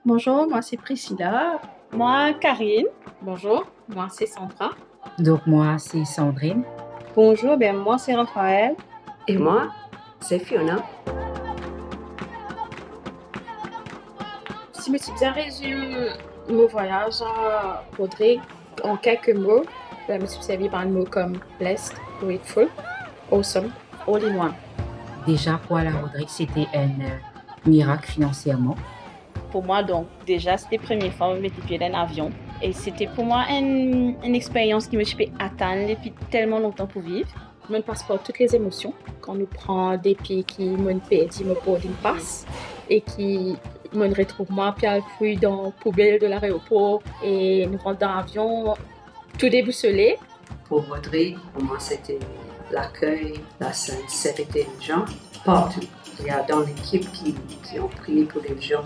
Bonjour, moi c'est Priscilla. Moi, Karine. Bonjour, moi c'est Sandra. Donc moi, c'est Sandrine. Bonjour, moi c'est Raphaël. Et moi, c'est Fiona. Si je bien résume mon voyage à Rodrigue en quelques mots, je me suis servi par un mot comme blessed, grateful, awesome, all in one. Déjà, pour aller à Rodrigue, c'était un miracle financièrement. Pour moi, donc, déjà, c'était la première fois que je mettais pied dans un avion. Et c'était pour moi une expérience qui me fait attendre depuis tellement longtemps pour vivre. Je passe par toutes les émotions. Quand on prend des pays qui me perdent, me boarding pass et qui me retrouve moi, puis elle fouille dans la poubelle de l'aéroport et nous rentre dans l'avion, tout déboussolé. Pour Rodrigue, pour moi, c'était l'accueil, la sincérité des gens, partout. Il y a dans l'équipe qui ont prié pour les gens,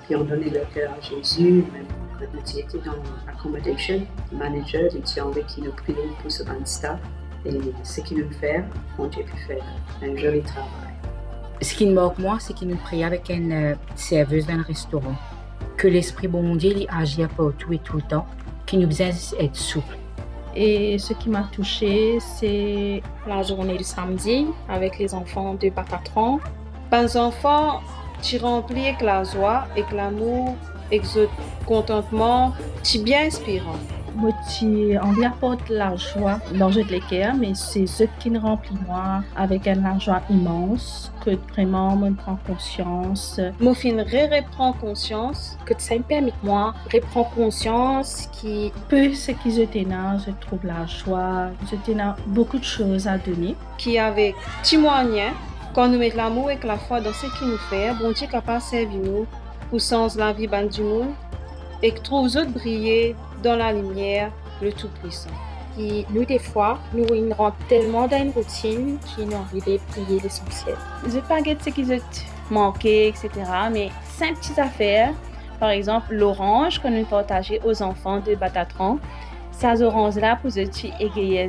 qui ont donné leur cœur à Jésus, même quand nous étions dans l'accommodation, le manager, il était envie qui nous priait pour ce bon staff. Et ce qu'il nous fait, on a pu faire un joli travail. Ce qui me marque moi, c'est qu'il nous priait avec une serveuse dans un restaurant. Que l'Esprit bon Dieu il agit partout et tout le temps, qu'il nous besoin d'être souple. Et ce qui m'a touchée, c'est la journée du samedi avec les enfants de Batatron. Les enfants, tu remplis avec la joie, avec l'amour, avec le contentement, c'est bien inspirant. moi qui on lui apporte la joie dans je les cœur, mais c'est ce qui me remplit moi avec une joie immense que vraiment me prend conscience. Mon fin reprend conscience que ça me permet moi reprendre conscience qui peu ce qui je là, je trouve la joie, je là beaucoup de choses à donner. Qui avec témoigner quand nous mettons l'amour et la foi dans ce qu'il nous fait, bon Dieu est capable de servir nous pour sens la vie du monde et que trouve autres briller dans la lumière le Tout-Puissant. Et nous, des fois, nous rentrons tellement dans une routine qui nous arrive à prier l'essentiel. Je ne sais pas ce qui ont manqué, etc. Mais 5 petites affaires. Par exemple, l'orange que nous partageons aux enfants de Batatron. Ces oranges-là pour eux égayer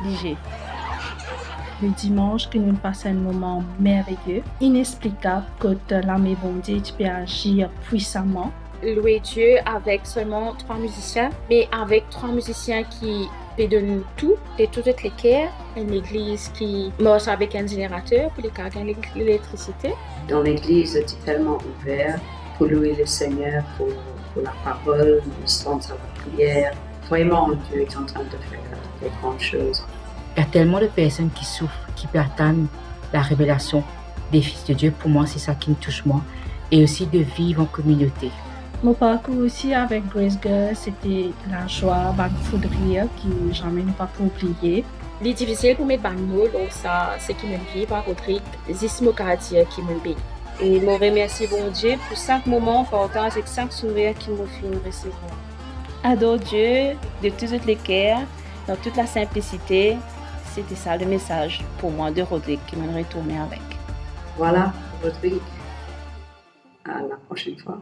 léger. Le dimanche, que nous passons un moment merveilleux, inexplicable, que la maison de Dieu peut agir puissamment. Louer Dieu avec seulement 3 musiciens, mais avec 3 musiciens qui donnent tout, de toutes les cœurs. Une église qui marche avec un générateur pour les cas l'électricité. Dans l'église, c'est tellement ouvert pour louer le Seigneur, pour la parole, le sens de la prière. Vraiment, Dieu est en train de faire des grandes choses. Il y a tellement de personnes qui souffrent, qui perdent la révélation des fils de Dieu. Pour moi, c'est ça qui me touche moi. Et aussi de vivre en communauté. Mon parcours aussi avec Grace Girl, c'était la joie, la foudrille qui jamais ne pas oublier. Les difficiles pour mes mots, donc ça, c'est qui me vit par Rodrigue, Zismocardia qui me bénit. Et je remercie bon Dieu pour 5 moments importants et 5 sourires qui m'ont fait recevoir. Adore Dieu de toutes les cœurs, dans toute la simplicité. C'était ça le message pour moi de Rodrigue qui m'a retourné avec. Voilà, Rodrigue. À la prochaine fois.